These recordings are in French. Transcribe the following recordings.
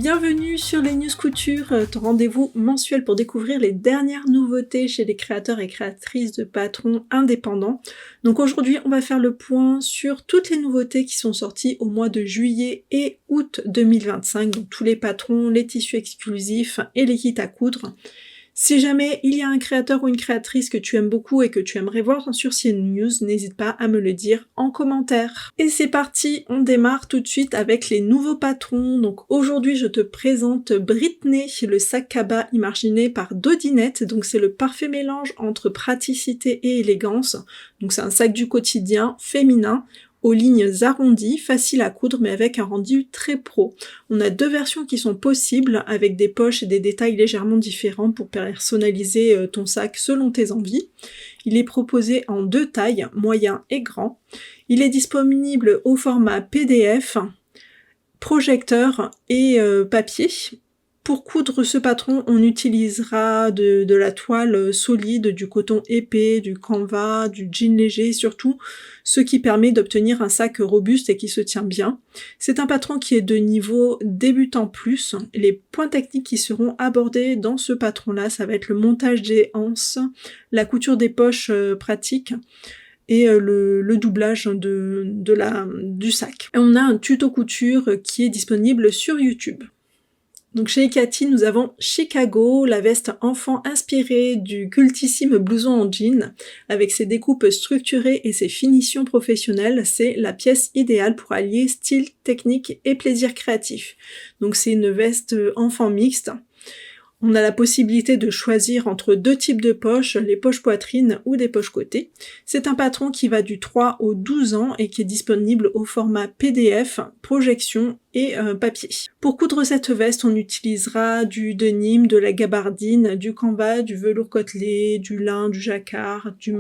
Bienvenue sur les News Couture, ton rendez-vous mensuel pour découvrir les dernières nouveautés chez les créateurs et créatrices de patrons indépendants. Donc aujourd'hui, on va faire le point sur toutes les nouveautés qui sont sorties au mois de juillet et août 2025, donc tous les patrons, les tissus exclusifs et les kits à coudre. Si jamais il y a un créateur ou une créatrice que tu aimes beaucoup et que tu aimerais voir sur ces news, n'hésite pas à me le dire en commentaire. Et c'est parti, on démarre tout de suite avec les nouveaux patrons. Donc aujourd'hui je te présente Britney, le sac cabas imaginé par Dodinette. Donc c'est le parfait mélange entre praticité et élégance. Donc c'est un sac du quotidien féminin, aux lignes arrondies, facile à coudre mais avec un rendu très pro. On a deux versions qui sont possibles avec des poches et des détails légèrement différents pour personnaliser ton sac selon tes envies. Il est proposé en deux tailles, moyen et grand. Il est disponible au format PDF, projecteur et papier. Pour coudre ce patron, on utilisera de la toile solide, du coton épais, du canvas, du jean léger, surtout ce qui permet d'obtenir un sac robuste et qui se tient bien. C'est un patron qui est de niveau débutant plus. Les points techniques qui seront abordés dans ce patron-là, ça va être le montage des anses, la couture des poches pratiques, et le doublage du sac. Et on a un tuto couture qui est disponible sur YouTube. Donc chez Ecati, nous avons Chicago, la veste enfant inspirée du cultissime blouson en jean. Avec ses découpes structurées et ses finitions professionnelles, c'est la pièce idéale pour allier style, technique et plaisir créatif. Donc c'est une veste enfant mixte. On a la possibilité de choisir entre deux types de poches, les poches poitrine ou des poches côté. C'est un patron qui va du 3 au 12 ans et qui est disponible au format PDF, projection et papier. Pour coudre cette veste, on utilisera du denim, de la gabardine, du canvas, du velours côtelé, du lin, du jacquard, du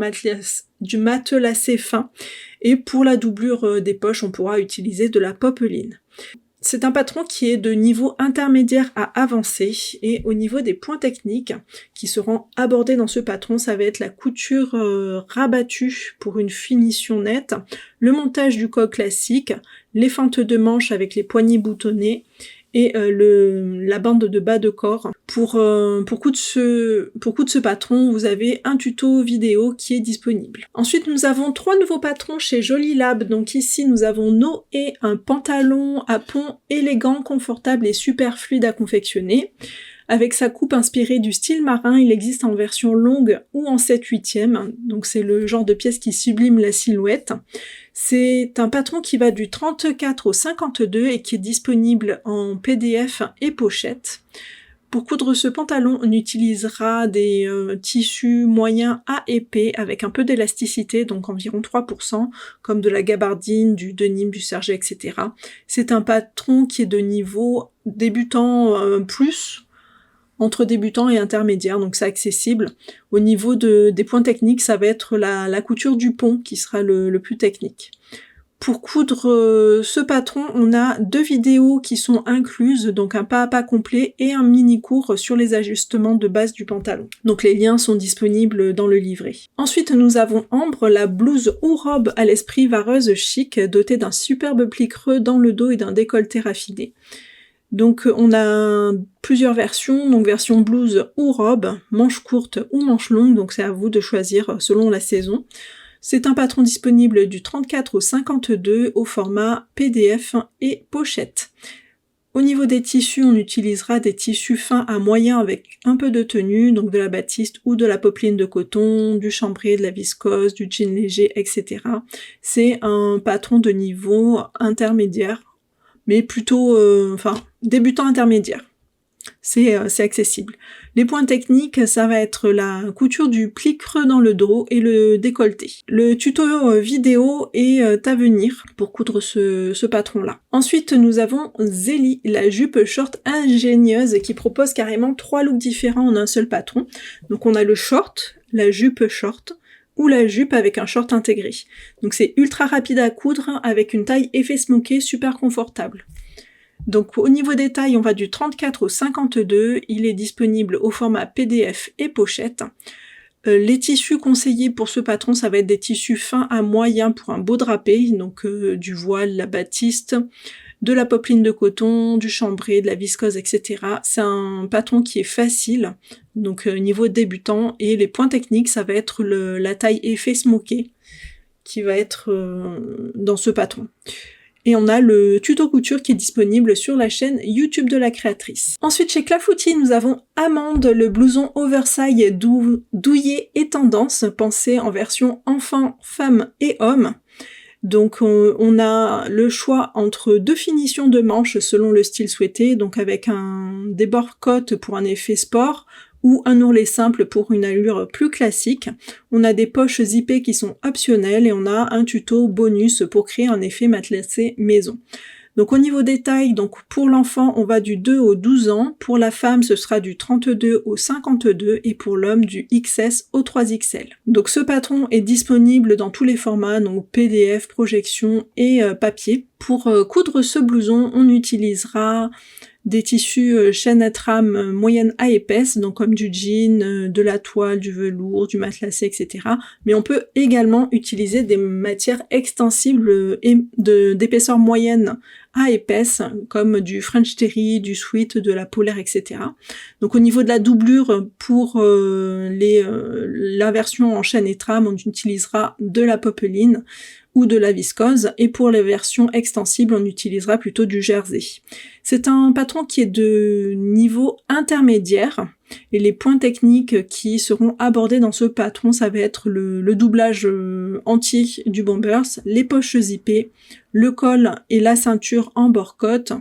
matelassé fin. Et pour la doublure des poches, on pourra utiliser de la popeline. C'est un patron qui est de niveau intermédiaire à avancé, et au niveau des points techniques qui seront abordés dans ce patron, ça va être la couture rabattue pour une finition nette, le montage du col classique, les fentes de manches avec les poignées boutonnées, et la bande de bas de corps. Pour coudre ce patron, vous avez un tuto vidéo qui est disponible. Ensuite, nous avons 3 nouveaux patrons chez Jolie Lab. Donc ici, nous avons Noé, un pantalon à pont élégant, confortable et super fluide à confectionner. Avec sa coupe inspirée du style marin, il existe en version longue ou en 7/8e, donc c'est le genre de pièce qui sublime la silhouette. C'est un patron qui va du 34 au 52 et qui est disponible en PDF et pochette. Pour coudre ce pantalon, on utilisera des tissus moyens à épais avec un peu d'élasticité, donc environ 3%, comme de la gabardine, du denim, du serge, etc. C'est un patron qui est de niveau débutant plus, entre débutants et intermédiaires, donc c'est accessible. Au niveau des points techniques, ça va être la couture du pont qui sera le plus technique. Pour coudre ce patron, on a 2 vidéos qui sont incluses, donc un pas à pas complet et un mini cours sur les ajustements de base du pantalon. Donc les liens sont disponibles dans le livret. Ensuite, nous avons Ambre, la blouse ou robe à l'esprit vareuse chic, dotée d'un superbe pli creux dans le dos et d'un décolleté raffiné. Donc on a plusieurs versions, donc version blouse ou robe, manche courte ou manche longue, donc c'est à vous de choisir selon la saison. C'est un patron disponible du 34 au 52 au format PDF et pochette. Au niveau des tissus, on utilisera des tissus fins à moyen avec un peu de tenue, donc de la batiste ou de la popeline de coton, du chambré, de la viscose, du jean léger, etc. C'est un patron de niveau intermédiaire, mais plutôt, débutant intermédiaire. C'est accessible. Les points techniques, ça va être la couture du pli creux dans le dos et le décolleté. Le tuto vidéo est à venir pour coudre ce patron-là. Ensuite, nous avons Zélie, la jupe short ingénieuse qui propose carrément 3 looks différents en un seul patron. Donc on a le short, la jupe short, ou la jupe avec un short intégré. Donc c'est ultra rapide à coudre avec une taille effet smoké super confortable. Donc au niveau des tailles, on va du 34 au 52, il est disponible au format PDF et pochette. Les tissus conseillés pour ce patron, ça va être des tissus fins à moyens pour un beau drapé, donc du voile, la batiste, de la popeline de coton, du chambré, de la viscose, etc. C'est un patron qui est facile, donc niveau débutant, et les points techniques, ça va être la taille effet smoké, qui va être dans ce patron. Et on a le tuto couture qui est disponible sur la chaîne YouTube de la créatrice. Ensuite, chez Clafoutis, nous avons Amande, le blouson oversize douillet et tendance, pensé en version enfant, femme et homme. Donc on a le choix entre 2 finitions de manches selon le style souhaité, donc avec un débord cotte pour un effet sport, ou un ourlet simple pour une allure plus classique. On a des poches zippées qui sont optionnelles et on a un tuto bonus pour créer un effet matelassé maison. Donc au niveau des tailles, donc pour l'enfant on va du 2 au 12 ans, pour la femme ce sera du 32 au 52 et pour l'homme du XS au 3XL. Donc ce patron est disponible dans tous les formats, donc PDF, projection et papier. Pour coudre ce blouson, on utilisera des tissus chaîne à trame moyenne à épaisse, donc comme du jean, de la toile, du velours, du matelassé, etc. Mais on peut également utiliser des matières extensibles d'épaisseur moyenne à épaisse, comme du French Terry, du sweat, de la polaire, etc. Donc au niveau de la doublure, pour la version en chaîne et trame, on utilisera de la popeline ou de la viscose, et pour les versions extensibles, on utilisera plutôt du jersey. C'est un patron qui est de niveau intermédiaire, et les points techniques qui seront abordés dans ce patron, ça va être le doublage entier du bombers, les poches zippées, le col et la ceinture en bord-côte,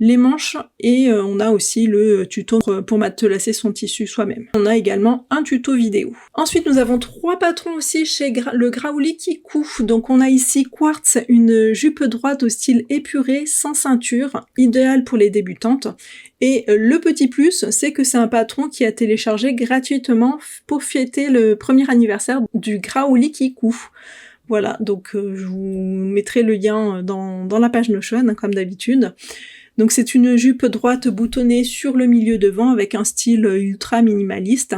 les manches, et on a aussi le tuto pour matelasser son tissu soi-même. On a également un tuto vidéo. Ensuite, nous avons 3 patrons aussi chez le Graouli Kikou. Donc on a ici Quartz, une jupe droite au style épuré, sans ceinture, idéale pour les débutantes. Et le petit plus, c'est que c'est un patron qui a téléchargé gratuitement pour fêter le premier anniversaire du Graouli Kikou. Voilà, donc je vous mettrai le lien dans la page Notion, comme d'habitude. Donc c'est une jupe droite boutonnée sur le milieu devant avec un style ultra minimaliste.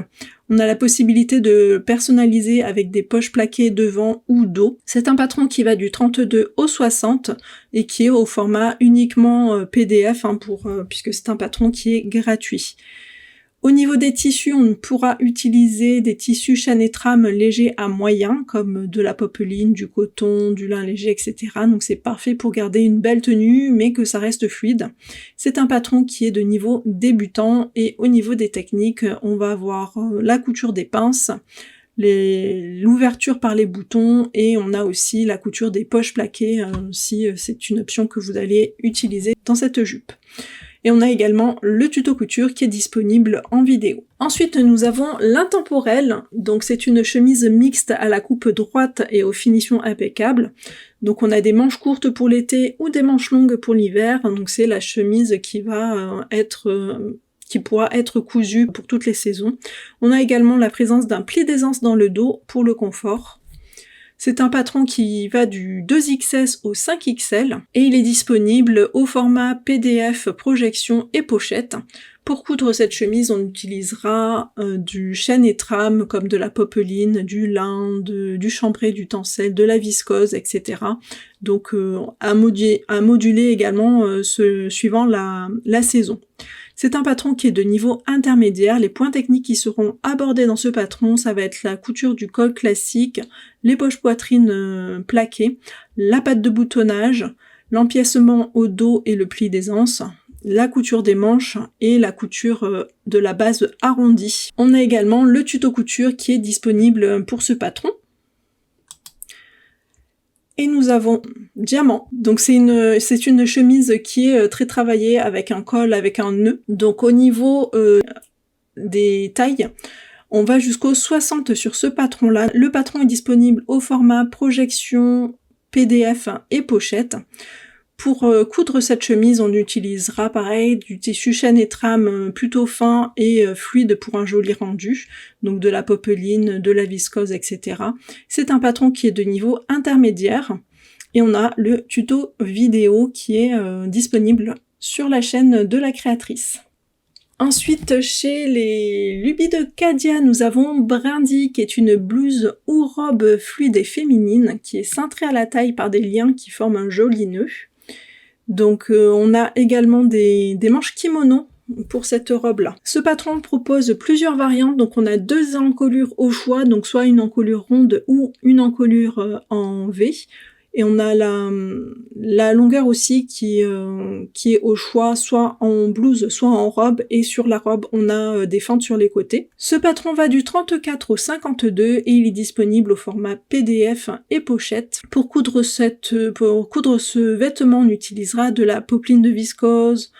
On a la possibilité de personnaliser avec des poches plaquées devant ou dos. C'est un patron qui va du 32 au 60 et qui est au format uniquement PDF puisque c'est un patron qui est gratuit. Au niveau des tissus, on pourra utiliser des tissus chaîne et trame légers à moyen, comme de la popeline, du coton, du lin léger, etc. Donc c'est parfait pour garder une belle tenue, mais que ça reste fluide. C'est un patron qui est de niveau débutant, et au niveau des techniques, on va avoir la couture des pinces, l'ouverture par les boutons, et on a aussi la couture des poches plaquées, si c'est une option que vous allez utiliser dans cette jupe. Et on a également le tuto couture qui est disponible en vidéo. Ensuite, nous avons l'intemporel. Donc c'est une chemise mixte à la coupe droite et aux finitions impeccables. Donc on a des manches courtes pour l'été ou des manches longues pour l'hiver. Donc c'est la chemise qui va qui pourra être cousue pour toutes les saisons. On a également la présence d'un pli d'aisance dans le dos pour le confort. C'est un patron qui va du 2XS au 5XL et il est disponible au format PDF, projection et pochette. Pour coudre cette chemise, on utilisera du chaîne et trame comme de la popeline, du lin, du chambré, du tencel, de la viscose, etc. Donc à moduler également suivant la saison. C'est un patron qui est de niveau intermédiaire. Les points techniques qui seront abordés dans ce patron, ça va être la couture du col classique, les poches poitrine plaquées, la patte de boutonnage, l'empiècement au dos et le pli d'aisance, la couture des manches et la couture de la base arrondie. On a également le tuto couture qui est disponible pour ce patron. Et nous avons diamant. Donc c'est une chemise qui est très travaillée avec un col, avec un nœud. Donc au niveau des tailles, on va jusqu'au 60 sur ce patron-là. Le patron est disponible au format projection, PDF et pochette. Pour coudre cette chemise, on utilisera pareil du tissu chaîne et trame plutôt fin et fluide pour un joli rendu, donc de la popeline, de la viscose, etc. C'est un patron qui est de niveau intermédiaire et on a le tuto vidéo qui est disponible sur la chaîne de la créatrice. Ensuite, chez les lubies de Cadia, nous avons Brindy, qui est une blouse ou robe fluide et féminine, qui est cintrée à la taille par des liens qui forment un joli nœud. Donc on a également des manches kimono pour cette robe-là. Ce patron propose plusieurs variantes, donc on a 2 encolures au choix, donc soit une encolure ronde ou une encolure en V. Et on a la longueur aussi qui est au choix, soit en blouse, soit en robe, et sur la robe, on a des fentes sur les côtés. Ce patron va du 34 au 52, et il est disponible au format PDF et pochette. Pour coudre ce vêtement, on utilisera de la popeline de viscose,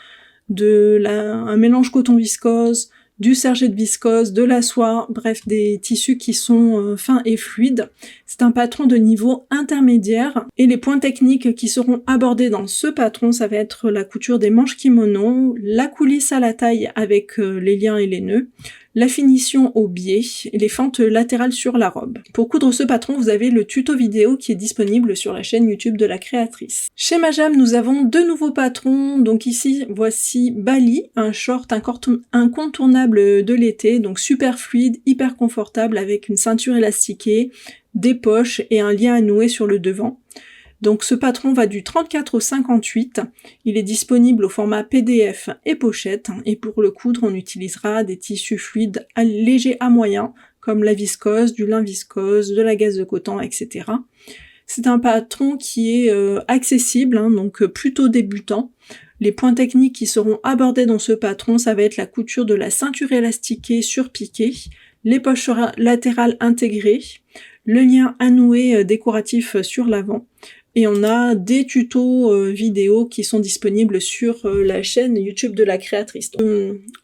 un mélange coton viscose, du sergette viscose, de la soie, bref, des tissus qui sont fins et fluides. C'est un patron de niveau intermédiaire, et les points techniques qui seront abordés dans ce patron, ça va être la couture des manches kimono, la coulisse à la taille avec les liens et les nœuds, la finition au biais et les fentes latérales sur la robe. Pour coudre ce patron, vous avez le tuto vidéo qui est disponible sur la chaîne YouTube de la créatrice. Chez Majam, nous avons 2 nouveaux patrons. Donc ici, voici Bali, un short incontournable de l'été, donc super fluide, hyper confortable avec une ceinture élastiquée, des poches et un lien à nouer sur le devant. Donc ce patron va du 34 au 58, il est disponible au format PDF et pochette, et pour le coudre on utilisera des tissus fluides légers à moyens, comme la viscose, du lin viscose, de la gaze de coton, etc. C'est un patron qui est accessible, donc plutôt débutant. Les points techniques qui seront abordés dans ce patron, ça va être la couture de la ceinture élastiquée surpiquée, les poches latérales intégrées, le lien à nouer décoratif sur l'avant. Et on a des tutos vidéo qui sont disponibles sur la chaîne YouTube de la créatrice.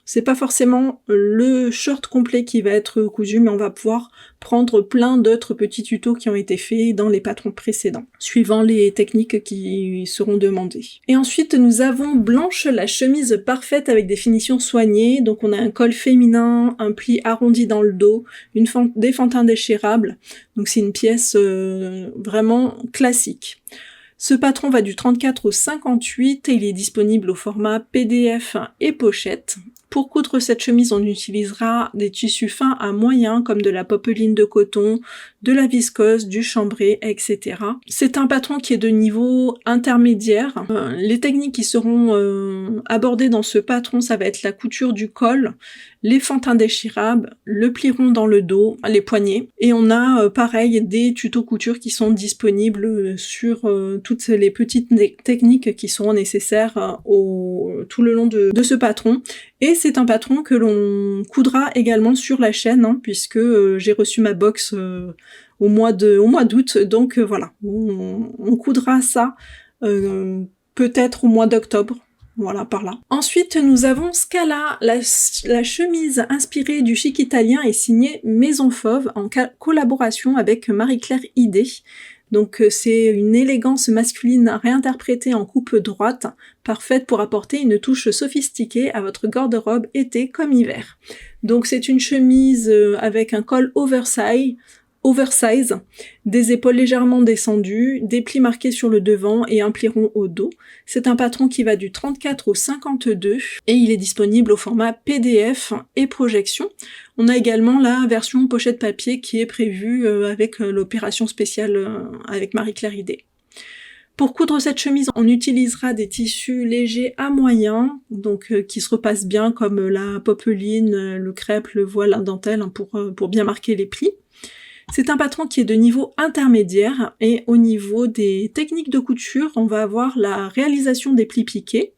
C'est pas forcément le short complet qui va être cousu, mais on va pouvoir prendre plein d'autres petits tutos qui ont été faits dans les patrons précédents, suivant les techniques qui seront demandées. Et ensuite, nous avons Blanche, la chemise parfaite avec des finitions soignées. Donc on a un col féminin, un pli arrondi dans le dos, des fentes indéchirables. Donc c'est une pièce vraiment classique. Ce patron va du 34 au 58 et il est disponible au format PDF et pochette. Pour coudre cette chemise, on utilisera des tissus fins à moyens comme de la popeline de coton, de la viscose, du chambré, etc. C'est un patron qui est de niveau intermédiaire. Les techniques qui seront abordées dans ce patron, ça va être la couture du col, les fentes indéchirables, le pli rond dans le dos, les poignets. Et on a pareil des tutos couture qui sont disponibles sur toutes les petites techniques qui seront nécessaires tout le long de ce patron. Et c'est un patron que l'on coudra également sur la chaîne, puisque j'ai reçu ma box au mois d'août, donc voilà, on coudra ça peut-être au mois d'octobre. Voilà, par là. Ensuite, nous avons Scala, la chemise inspirée du chic italien et signée Maison Fauve en collaboration avec Marie-Claire Idé. Donc c'est une élégance masculine réinterprétée en coupe droite, parfaite pour apporter une touche sophistiquée à votre garde-robe été comme hiver. Donc c'est une chemise avec un col oversize, des épaules légèrement descendues, des plis marqués sur le devant et un pli rond au dos. C'est un patron qui va du 34 au 52 et il est disponible au format PDF et projection. On a également la version pochette papier qui est prévue avec l'opération spéciale avec Marie-Claire Idé. Pour coudre cette chemise, on utilisera des tissus légers à moyens, donc qui se repassent bien comme la popeline, le crêpe, le voile, la dentelle pour bien marquer les plis. C'est un patron qui est de niveau intermédiaire et au niveau des techniques de couture, on va avoir la réalisation des plis piqués,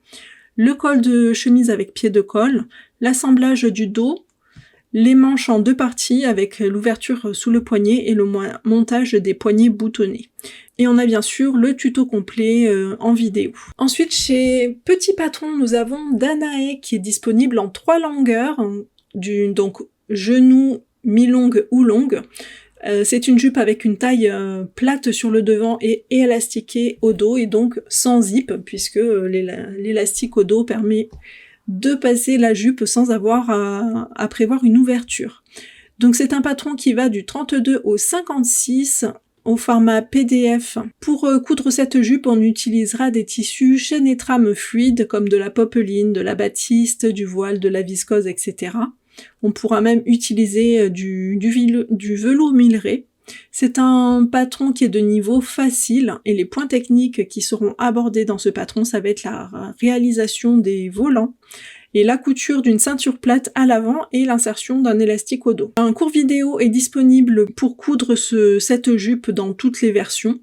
le col de chemise avec pied de colle, l'assemblage du dos, les manches en 2 parties avec l'ouverture sous le poignet et le montage des poignets boutonnés. Et on a bien sûr le tuto complet en vidéo. Ensuite, chez Petit Patron, nous avons Danae qui est disponible en 3 longueurs, donc genou, mi-longue ou longue. C'est une jupe avec une taille plate sur le devant et élastiquée au dos et donc sans zip puisque l'élastique au dos permet de passer la jupe sans avoir à prévoir une ouverture. Donc c'est un patron qui va du 32 au 56 au format PDF. Pour coudre cette jupe, on utilisera des tissus chaîne et trame fluides comme de la popeline, de la batiste, du voile, de la viscose, etc. On pourra même utiliser du velours milleré. C'est un patron qui est de niveau facile et les points techniques qui seront abordés dans ce patron, ça va être la réalisation des volants et la couture d'une ceinture plate à l'avant et l'insertion d'un élastique au dos. Un cours vidéo est disponible pour coudre cette jupe dans toutes les versions.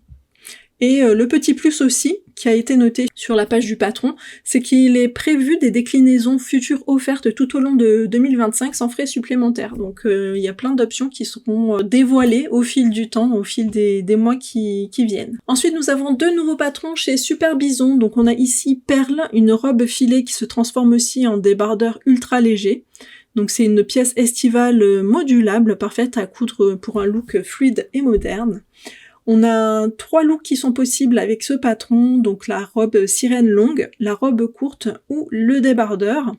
Et le petit plus aussi, qui a été noté sur la page du patron, c'est qu'il est prévu des déclinaisons futures offertes tout au long de 2025 sans frais supplémentaires. Donc il y a plein d'options qui seront dévoilées au fil du temps, au fil des mois qui viennent. Ensuite, nous avons 2 nouveaux patrons chez Super Bison. Donc on a ici Perle, une robe filet qui se transforme aussi en débardeur ultra léger. Donc c'est une pièce estivale modulable, parfaite à coudre pour un look fluide et moderne. On a 3 looks qui sont possibles avec ce patron, donc la robe sirène longue, la robe courte ou le débardeur.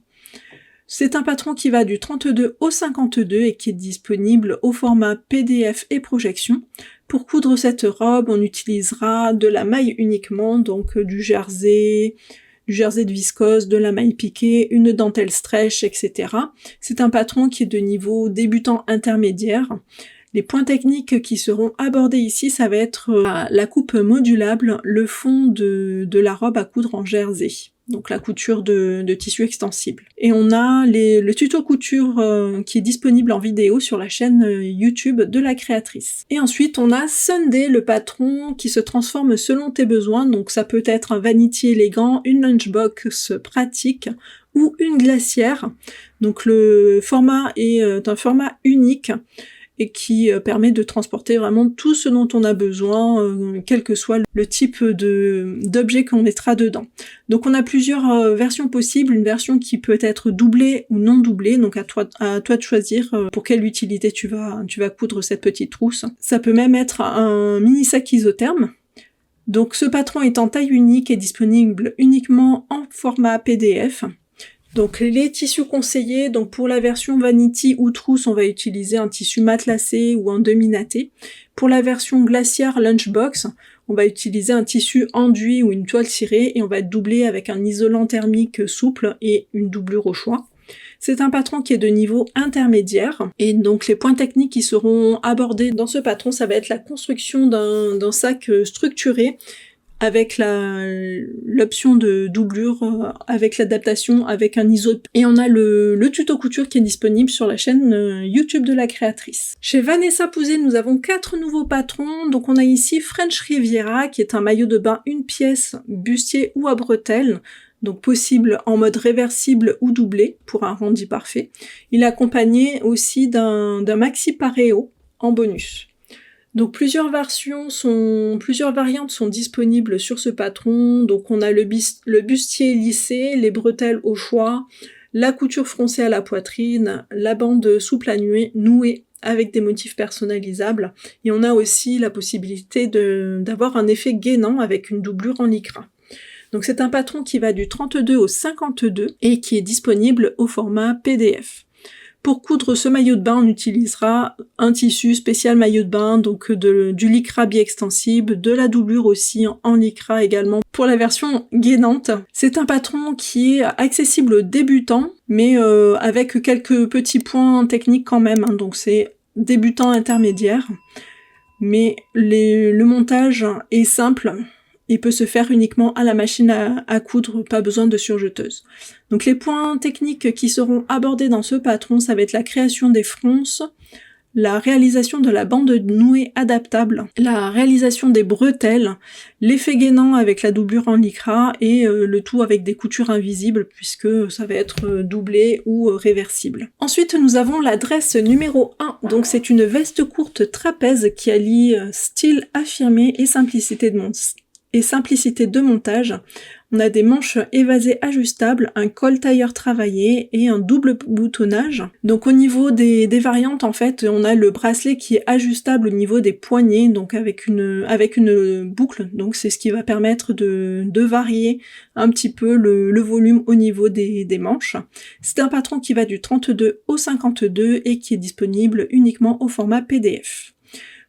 C'est un patron qui va du 32 au 52 et qui est disponible au format PDF et projection. Pour coudre cette robe, on utilisera de la maille uniquement, donc du jersey de viscose, de la maille piquée, une dentelle stretch, etc. C'est un patron qui est de niveau débutant intermédiaire. Les points techniques qui seront abordés ici, ça va être la coupe modulable, le fond de la robe à coudre en jersey, donc la couture de tissu extensible. Et on a le tuto couture qui est disponible en vidéo sur la chaîne YouTube de la créatrice. Et ensuite on a Sunday, le patron qui se transforme selon tes besoins, donc ça peut être un vanity élégant, une lunchbox pratique, ou une glacière. Donc le format est un format unique, et qui permet de transporter vraiment tout ce dont on a besoin, quel que soit le type d'objet qu'on mettra dedans. Donc on a plusieurs versions possibles, une version qui peut être doublée ou non doublée, donc à toi de choisir pour quelle utilité tu vas coudre cette petite trousse. Ça peut même être un mini sac isotherme. Donc ce patron est en taille unique et disponible uniquement en format PDF. Donc les tissus conseillés, donc pour la version vanity ou trousse, on va utiliser un tissu matelassé ou un demi-natté. Pour la version glaciaire lunchbox, on va utiliser un tissu enduit ou une toile cirée et on va être doublé avec un isolant thermique souple et une doublure au choix. C'est un patron qui est de niveau intermédiaire et donc les points techniques qui seront abordés dans ce patron, ça va être la construction d'un sac structuré avec l'option de doublure, avec l'adaptation, avec un ISO. Et on a le tuto couture qui est disponible sur la chaîne YouTube de la créatrice. Chez Vanessa Pouzet, nous avons 4 nouveaux patrons. Donc on a ici French Riviera, qui est un maillot de bain une pièce, bustier ou à bretelles. Donc possible en mode réversible ou doublé, pour un rendu parfait. Il est accompagné aussi d'un maxi paréo en bonus. Donc plusieurs variantes sont disponibles sur ce patron. Donc on a le bustier lissé, les bretelles au choix, la couture froncée à la poitrine, la bande souple à nouer avec des motifs personnalisables. Et on a aussi la possibilité d'avoir un effet gainant avec une doublure en lycra. Donc c'est un patron qui va du 32 au 52 et qui est disponible au format PDF. Pour coudre ce maillot de bain, on utilisera un tissu spécial maillot de bain, donc du lycra bi-extensible, de la doublure aussi en lycra également pour la version gainante. C'est un patron qui est accessible aux débutants, mais avec quelques petits points techniques quand même, hein, donc c'est débutant intermédiaire. Mais le montage est simple. Il peut se faire uniquement à la machine à coudre, pas besoin de surjeteuse. Donc les points techniques qui seront abordés dans ce patron, ça va être la création des fronces, la réalisation de la bande nouée adaptable, la réalisation des bretelles, l'effet gainant avec la doublure en lycra et le tout avec des coutures invisibles puisque ça va être doublé ou réversible. Ensuite nous avons la dress numéro 1, donc c'est une veste courte trapèze qui allie style affirmé et simplicité de montage. On a des manches évasées ajustables, un col tailleur travaillé et un double boutonnage. Donc au niveau des variantes, en fait, on a le bracelet qui est ajustable au niveau des poignets, donc avec une boucle. Donc c'est ce qui va permettre de varier un petit peu le volume au niveau des manches. C'est un patron qui va du 32 au 52 et qui est disponible uniquement au format PDF.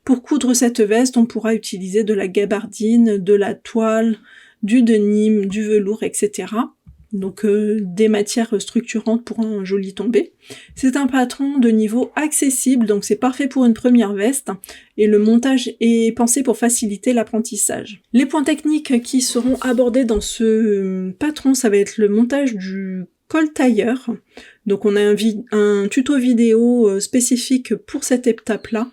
Pour coudre cette veste, on pourra utiliser de la gabardine, de la toile, du denim, du velours, etc. donc des matières structurantes pour un joli tombé. C'est un patron de niveau accessible, donc c'est parfait pour une première veste, et le montage est pensé pour faciliter l'apprentissage. Les points techniques qui seront abordés dans ce patron, ça va être le montage du col tailleur. Donc on a un tuto vidéo spécifique pour cette étape-là.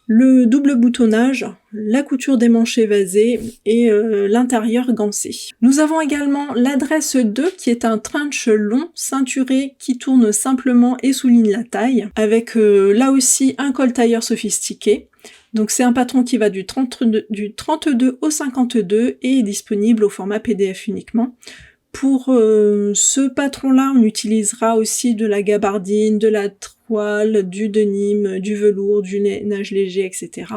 Le double boutonnage, la couture des manches évasées et l'intérieur gancé. Nous avons également l'adresse 2 qui est un trench long, ceinturé, qui tourne simplement et souligne la taille, avec là aussi un col tailleur sophistiqué. Donc c'est un patron qui va du 32 au 52 et est disponible au format PDF uniquement. Pour ce patron-là, on utilisera aussi de la gabardine, de la toile, du denim, du velours, du lainage léger, etc.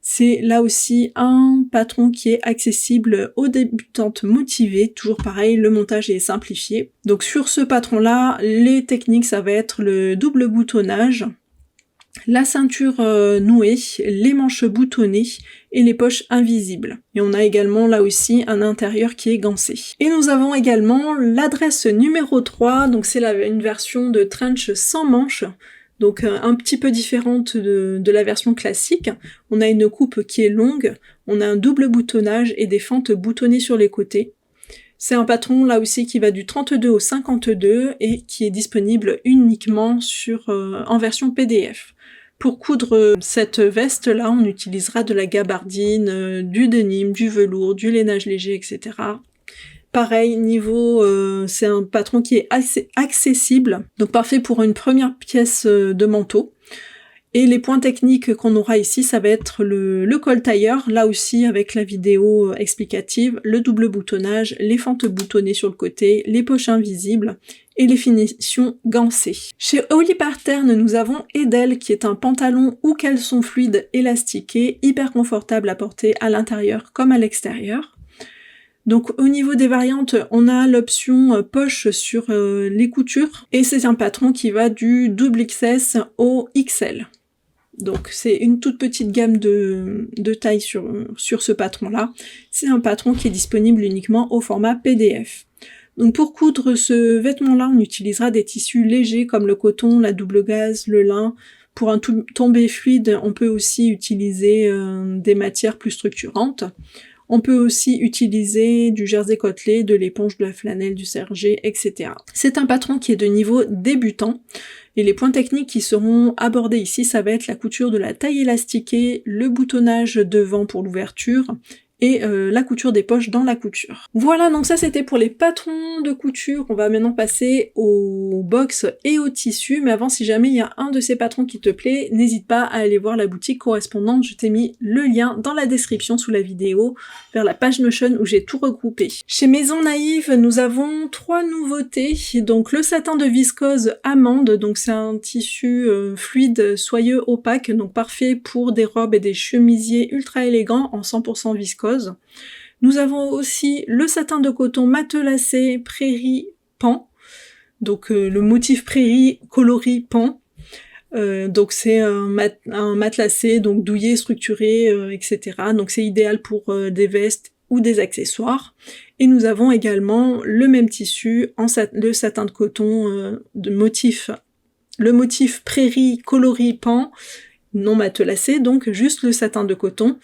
C'est là aussi un patron qui est accessible aux débutantes motivées. Toujours pareil, le montage est simplifié. Donc sur ce patron-là, les techniques, ça va être le double boutonnage, la ceinture nouée, les manches boutonnées et les poches invisibles. Et on a également là aussi un intérieur qui est gancé. Et nous avons également l'adresse numéro 3, donc c'est une version de trench sans manches, donc un petit peu différente de la version classique. On a une coupe qui est longue, on a un double boutonnage et des fentes boutonnées sur les côtés. C'est un patron là aussi qui va du 32 au 52 et qui est disponible uniquement en version PDF. Pour coudre cette veste-là, on utilisera de la gabardine, du denim, du velours, du lainage léger, etc. Pareil, c'est un patron qui est assez accessible, donc parfait pour une première pièce de manteau. Et les points techniques qu'on aura ici, ça va être le col tailleur, là aussi avec la vidéo explicative, le double boutonnage, les fentes boutonnées sur le côté, les poches invisibles et les finitions gancées. Chez Holly Pattern, nous avons Edel qui est un pantalon ou caleçon fluide élastiqué, hyper confortable à porter à l'intérieur comme à l'extérieur. Donc au niveau des variantes, on a l'option poche sur les coutures et c'est un patron qui va du double XS au XL. Donc c'est une toute petite gamme de taille sur ce patron-là. C'est un patron qui est disponible uniquement au format PDF. Donc pour coudre ce vêtement-là, on utilisera des tissus légers comme le coton, la double gaze, le lin. Pour un tombé fluide, on peut aussi utiliser des matières plus structurantes. On peut aussi utiliser du jersey côtelé, de l'éponge, de la flanelle, du sergé, etc. C'est un patron qui est de niveau débutant. Et les points techniques qui seront abordés ici, ça va être la couture de la taille élastiquée, le boutonnage devant pour l'ouverture, et la couture des poches dans la couture. Voilà, donc ça c'était pour les patrons de couture. On va maintenant passer aux box et aux tissus, mais avant, si jamais il y a un de ces patrons qui te plaît, n'hésite pas à aller voir la boutique correspondante. Je t'ai mis le lien dans la description sous la vidéo vers la page Notion où j'ai tout regroupé. Chez Maison Naïve, nous avons 3 nouveautés. Donc le satin de viscose amande, donc c'est un tissu fluide, soyeux, opaque, donc parfait pour des robes et des chemisiers ultra élégants en 100% viscose. Nous avons aussi le satin de coton matelassé prairie pan, donc le motif prairie coloris pan. Donc c'est un matelassé, donc douillet, structuré, etc. Donc c'est idéal pour des vestes ou des accessoires. Et nous avons également le même tissu, le satin de coton le motif prairie coloris pan, non matelassé, donc juste le satin de coton.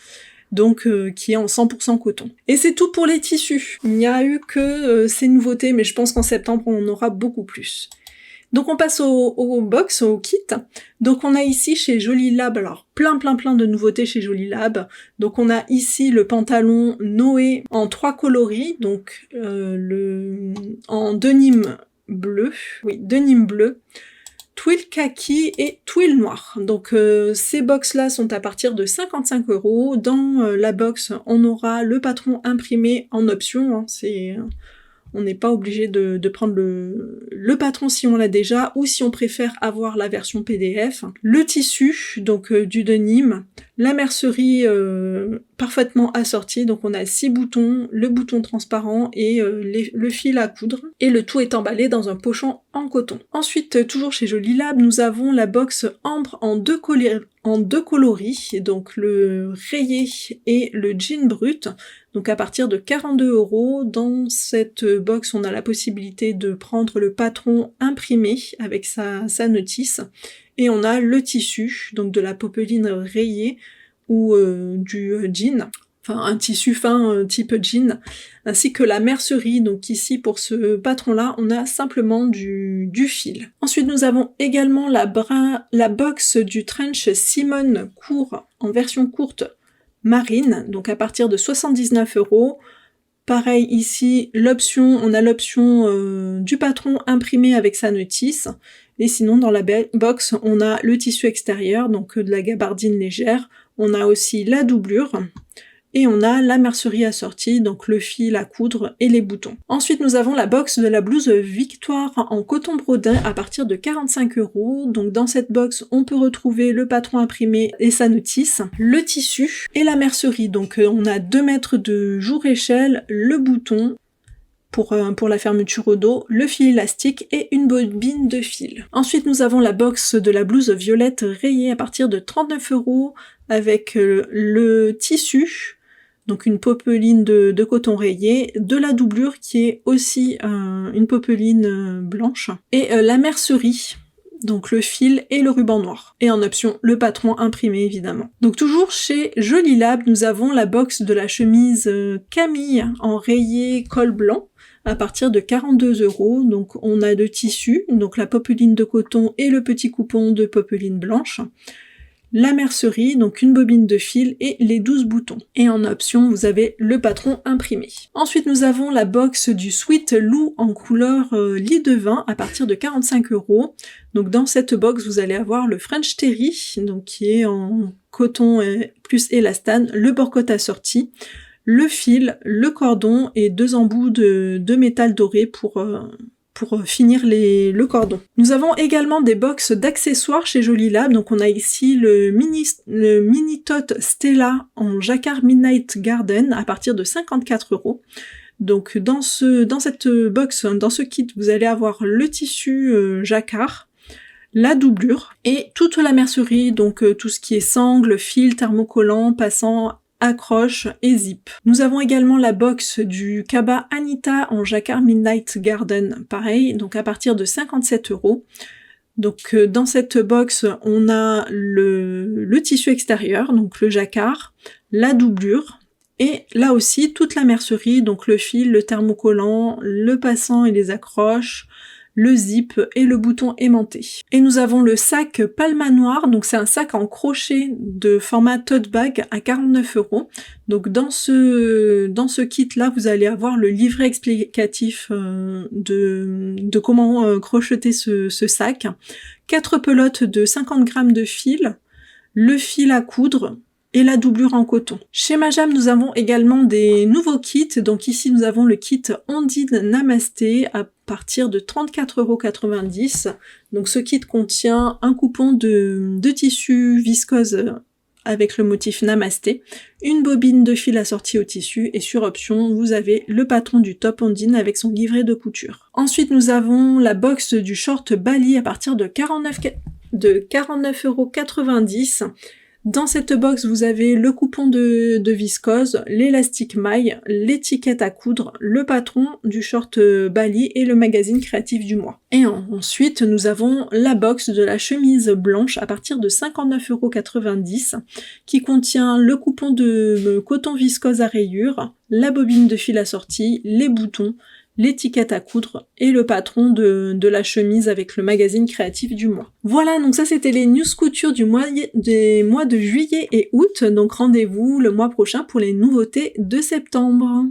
Donc qui est en 100% coton. Et c'est tout pour les tissus. Il n'y a eu que ces nouveautés, mais je pense qu'en septembre, on en aura beaucoup plus. Donc on passe au box, au kit. Donc on a ici chez Jolie Lab, alors plein de nouveautés chez Jolie Lab. Donc on a ici le pantalon Noé en 3 coloris, donc en denim bleu, twill kaki et twill noir. Donc ces box-là sont à partir de 55 €. Dans la box, on aura le patron imprimé en option. Hein, on n'est pas obligé de prendre le patron si on l'a déjà ou si on préfère avoir la version PDF. Le tissu, donc du denim, La mercerie parfaitement assortie, donc on a 6 boutons, le bouton transparent et le fil à coudre, et le tout est emballé dans un pochon en coton. Ensuite, toujours chez Jolie Lab, nous avons la box ambre en deux coloris, donc le rayé et le jean brut, donc à partir de 42 €. Dans cette box, on a la possibilité de prendre le patron imprimé avec sa notice, et on a le tissu, donc de la popeline rayée ou du jean, enfin un tissu fin type jean, ainsi que la mercerie. Donc ici pour ce patron-là, on a simplement du fil. Ensuite nous avons également la box du trench Simone court en version courte marine, donc à partir de 79 €. Pareil ici, on a l'option du patron imprimé avec sa notice, et sinon dans la box on a le tissu extérieur, donc de la gabardine légère, on a aussi la doublure, et on a la mercerie assortie, donc le fil à coudre et les boutons. Ensuite nous avons la box de la blouse Victoire en coton brodin à partir de 45 €. Donc dans cette box on peut retrouver le patron imprimé et sa notice, le tissu et la mercerie. Donc on a 2 mètres de jour-échelle, le bouton pour la fermeture au dos, le fil élastique et une bobine de fil. Ensuite nous avons la box de la blouse violette rayée à partir de 39 € avec le tissu, donc une popeline de coton rayé, de la doublure qui est aussi une popeline blanche, et la mercerie, donc le fil et le ruban noir. Et en option, le patron imprimé évidemment. Donc toujours chez Jolie Lab, nous avons la box de la chemise Camille en rayé col blanc à partir de 42 €. Donc on a deux tissus, donc la popeline de coton et le petit coupon de popeline blanche. La mercerie, donc une bobine de fil et les 12 boutons. Et en option, vous avez le patron imprimé. Ensuite, nous avons la box du Sweet Lou en couleur lit de vin à partir de 45 €. Donc dans cette box, vous allez avoir le French Terry, donc qui est en coton plus élastane, le bord-côte assorti, le fil, le cordon et 2 embouts de métal doré pour finir le cordon. Nous avons également des box d'accessoires chez Jolie Lab, donc on a ici le mini tote Stella en jacquard Midnight Garden à partir de 54 €. Donc dans cette box, dans ce kit, vous allez avoir le tissu jacquard, la doublure et toute la mercerie, donc tout ce qui est sangle, fil, thermocollant, passant, accroche et zip. Nous avons également la box du Kaba Anita en jacquard Midnight Garden, pareil, donc à partir de 57 €. Donc dans cette box, on a le tissu extérieur, donc le jacquard, la doublure, et là aussi toute la mercerie, donc le fil, le thermocollant, le passant et les accroches, le zip et le bouton aimanté. Et nous avons le sac Palma Noir, donc c'est un sac en crochet de format tote bag à 49 €. Donc dans ce kit là, vous allez avoir le livret explicatif de comment crocheter ce sac, 4 pelotes de 50 g de fil, le fil à coudre, et la doublure en coton. Chez Majam, nous avons également des nouveaux kits. Donc ici, nous avons le kit Ondine Namasté à partir de 34,90 €. Donc ce kit contient un coupon de tissu viscose avec le motif Namasté, une bobine de fil assortie au tissu, et sur option, vous avez le patron du top Ondine avec son livret de couture. Ensuite, nous avons la box du short Bali à partir de 49,90 €. Dans cette box, vous avez le coupon de viscose, l'élastique maille, l'étiquette à coudre, le patron du short Bali et le magazine créatif du mois. Et ensuite, nous avons la box de la chemise blanche à partir de 59,90 € qui contient le coupon de coton viscose à rayures, la bobine de fil assortie, les boutons, l'étiquette à coudre et le patron de la chemise avec le magazine créatif du mois. Voilà, donc ça c'était les news couture des mois de juillet et août, donc rendez-vous le mois prochain pour les nouveautés de septembre.